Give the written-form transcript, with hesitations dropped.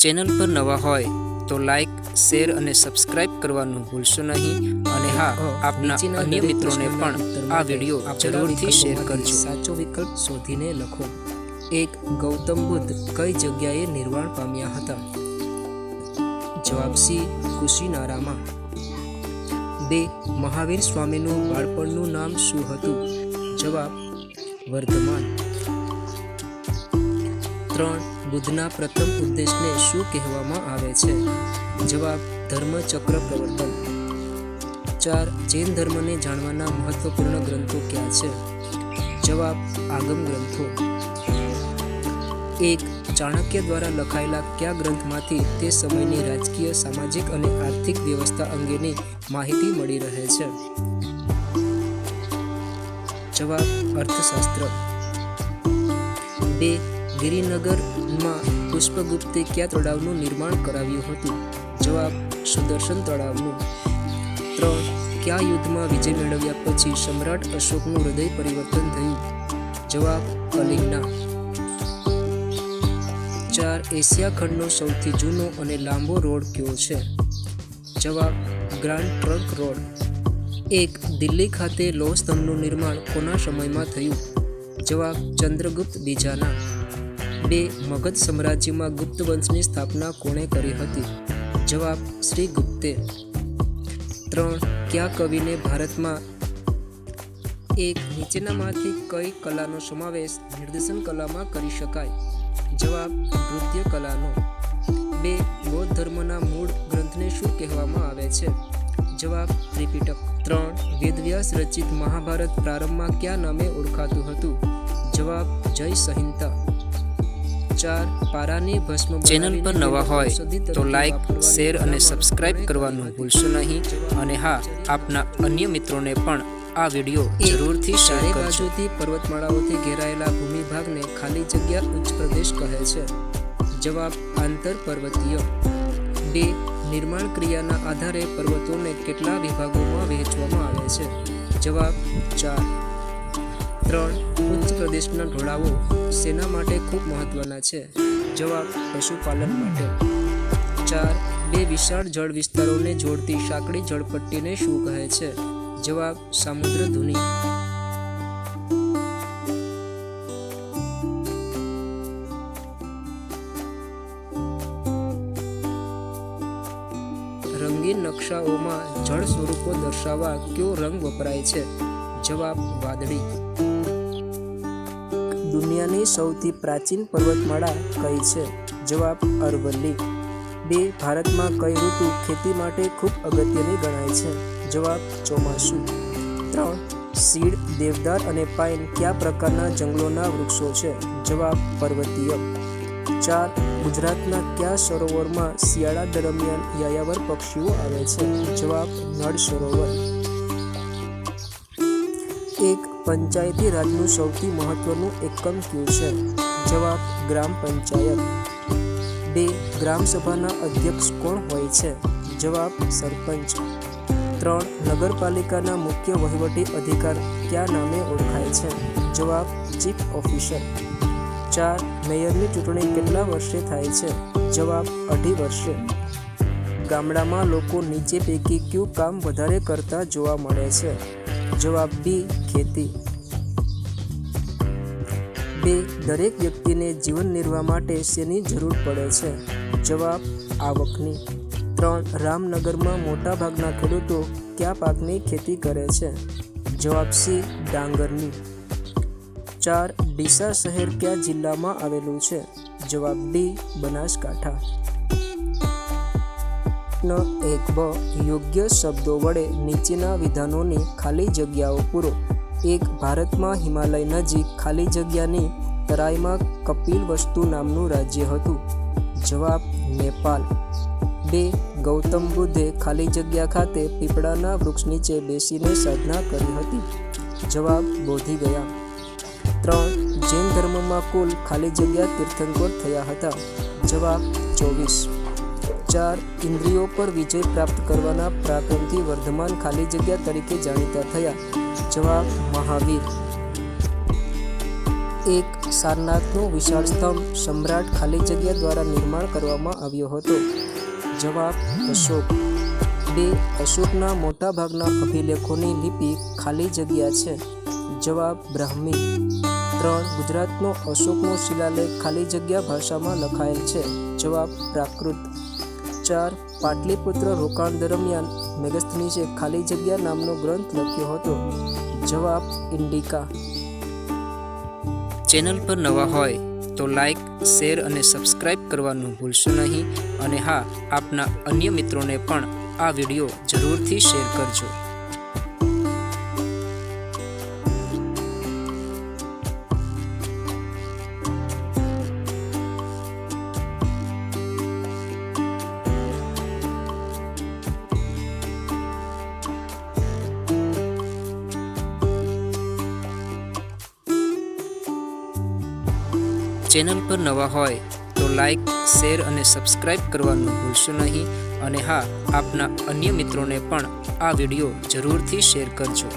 Channel પર નવા હોય તો લાઈક, શેર અને સબસ્ક્રાઇબ કરવાનું ભૂલશો નહીં અને હા, આપના અન્ય મિત્રોને પણ આ વિડીયો જરૂરથી શેર કરજો। સાચો વિકલ્પ શોધીને લખો। 1. ગૌતમ બુદ્ધ કઈ જગ્યાએ નિર્વાણ પામ્યા હતા? જવાબ સી, કુશીનારામાં। 2. મહાવીર સ્વામીનું બાળપણનું નામ શું હતું? જવાબ વર્ધમાન। 3. બુદ્ધના પ્રથમ ઉપદેશને શું કહેવામાં આવે છે? જવાબ ધર્મચક્ર પ્રવર્તન। 4. જૈન ધર્મને જાણવાના મહત્વપૂર્ણ ગ્રંથો ક્યાં છે? જવાબ આગમ ગ્રંથો। 1. ચાણક્ય દ્વારા લખાયેલા કયા ગ્રંથમાંથી તે સમયની રાજકીય, સામાજિક અને આર્થિક વ્યવસ્થા અંગેની માહિતી મળી રહે છે? જવાબ અર્થશાસ્ત્ર। 2. ગિરિનગરમાં પુષ્પગુપ્તે કયા તળાવનું નિર્માણ કરાવ્યું હતું? જવાબ સુદર્શન તળાવનું। 3. કયા યુદ્ધમાં વિજય મેળવ્યા પછી સમ્રાટ અશોકનું હૃદય પરિવર્તન થયું? જવાબ કલિંગના। 4. એશિયા ખંડનો સૌથી જૂનો અને લાંબો રોડ કયો છે? જવાબ ગ્રાન્ડ ટ્રંક રોડ। 1. દિલ્હી ખાતે લોહ સ્તંભનું નિર્માણ કોના સમયમાં થયું? જવાબ ચંદ્રગુપ્ત બીજાના। 2. મગધ સામ્રાજ્યમાં ગુપ્ત વંશની સ્થાપના કોણે કરી હતી? જવાબ શ્રી ગુપ્તે। 3. કયા કવિને ભારતમાં નીચેનામાંથી કઈ કલાનો સમાવેશ નિર્દેશન કલામાં કરી શકાય? જવાબ નૃત્ય કલાનો। 2. બૌદ્ધ ધર્મના મૂળ ગ્રંથને શું કહેવામાં આવે છે? જવાબ ત્રિપિટક। 3. વેદવ્યાસ રચિત મહાભારત પ્રારંભમાં કયા નામે ઓળખાતું હતું? જવાબ જય સંહિતા। 4. પારાની ભસ્મ ચેનલ પર નવા હોય તો લાઈક, શેર અને સબસ્ક્રાઇબ કરવાનું ભૂલશો નહીં અને હા, આપના અન્ય મિત્રોને પણ આ વિડીયો જરૂરથી શેર કરજો। બાજુથી પર્વતમાળાઓથી ઘેરાયેલા ભૂમિભાગને ખાલી જગ્યા ઉચ્ચ પ્રદેશ કહે છે? જવાબ આંતર પર્વતીય। 2. નિર્માણ ક્રિયાના આધારે પર્વતોને કેટલા વિભાગોમાં વહેંચવામાં આવે છે? જવાબ 4। 3. ઉચ્ચ પ્રદેશના ઢોળાવો શેના માટે ખૂબ મહત્વના છે? જવાબ પશુપાલન માટે। 4. 2 વિશાળ જળ વિસ્તારોને જોડતી સાંકડી જળપટ્ટીને શું કહે છે? જવાબ સામુદ્રધુની। રંગીન નકશાઓમાં જળ સ્વરૂપો દર્શાવવા કયો રંગ વપરાય છે? જવાબ વાદળી। દુનિયાની સૌથી પ્રાચીન પર્વતમાળા કઈ છે? જવાબ અરવલ્લી। 2. ભારતમાં કઈ ઋતુ ખેતી માટે ખૂબ અગત્યની ગણાય છે? જવાબ ચોમાસું। 3. સીડ, દેવદાર અને પાઇન કયા પ્રકારના જંગલોના વૃક્ષો છે? જવાબ પર્વતીય। 4. ગુજરાતના કયા સરોવરમાં શિયાળા દરમિયાન યાયાવર પક્ષીઓ આવે છે? જવાબ નળ સરોવર। 1. પંચાયતી રાજનું સૌથી મહત્વનું એકમ કયું છે? જવાબ ગ્રામ પંચાયત। 2. ગ્રામ સભાના અધ્યક્ષ કોણ હોય છે? જવાબ સરપંચ। 3. નગરપાલિકાના મુખ્ય વહીવટી અધિકાર કયા નામે ઓળખાય છે? જવાબ ચીફ ઓફિસર। 4. મેયરની ચૂંટણી કેટલા વર્ષે થાય છે? જવાબ 2.5 વર્ષે। ગામડામાં લોકો નીચે પૈકી કયું કામ વધારે કરતા જોવા મળે છે? જવાબ બી, ખેતી। 2. દરેક વ્યક્તિને જીવન નિર્વાહ માટે શેની જરૂર પડે છે? જવાબ આવકની। 3. રામનગરમાં મોટા ભાગના ખેડૂતો કયા પાકની ખેતી કરે છે? જવાબ સી, ડાંગરની। 4. ડીસા શહેર કયા જિલ્લામાં આવેલું છે? જવાબ ડી, બનાસકાંઠા। 1બ. યોગ્ય શબ્દો વડે નીચેના વિધાનોની ખાલી જગ્યાઓ પૂરો। 1. ભારતમાં હિમાલય નજીક ખાલી જગ્યાની તરાઈમાં કપિલવસ્તુ નામનું રાજ્ય હતું? જવાબ નેપાલ। 2. ગૌતમ બુદ્ધે ખાલી જગ્યા ખાતે પીપળાના વૃક્ષ નીચે બેસીને સાધના કરી હતી? જવાબ બોધિગયા। 3. જૈન ધર્મમાં કુલ ખાલી જગ્યા તીર્થંકર થયા હતા? જવાબ 24। 4. ઇન્દ્રિયો પર વિજય પ્રાપ્ત કરવાના પરાક્રમથી વર્ધમાન ખાલી જગ્યા તરીકે જાણીતા થયા? જવાબ મહાવીર। 1. સારનાથનો વિશાળ સ્તંભ સમ્રાટ ખાલી જગ્યા દ્વારા નિર્માણ કરવામાં આવ્યો હતો? જવાબ અશોક. 2. અશોકના મોટાભાગના અભિલેખોની લિપિ ખાલી જગ્યા છે. જવાબ બ્રાહ્મી. 3. ગુજરાતનો અશોકનો શિલાલેખ ખાલી જગ્યા ભાષામાં લખાયેલ છે. જવાબ પ્રાકૃત. 4. પાટલીપુત્ર રોકાણ દરમિયાન મેગસ્થનીસે ખાલી જગ્યા નામનો ગ્રંથ લખ્યો હતો. જવાબ ઇન્ડિકા. ચેનલ પર નવા હોય તો લાઈક, શેર અને સબસ્ક્રાઈબ કરવાનું ભૂલશો નહીં. અને હા, આપના અન્ય મિત્રોને પણ આ વિડીયો જરૂરથી શેર કરજો. ચેનલ પર નવા હોય તો લાઈક, શેર અને સબસ્ક્રાઈબ કરવાનું ભૂલશો નહીં. અને હા, આપના અન્ય મિત્રોને પણ આ વિડીયો જરૂરથી શેર કરજો.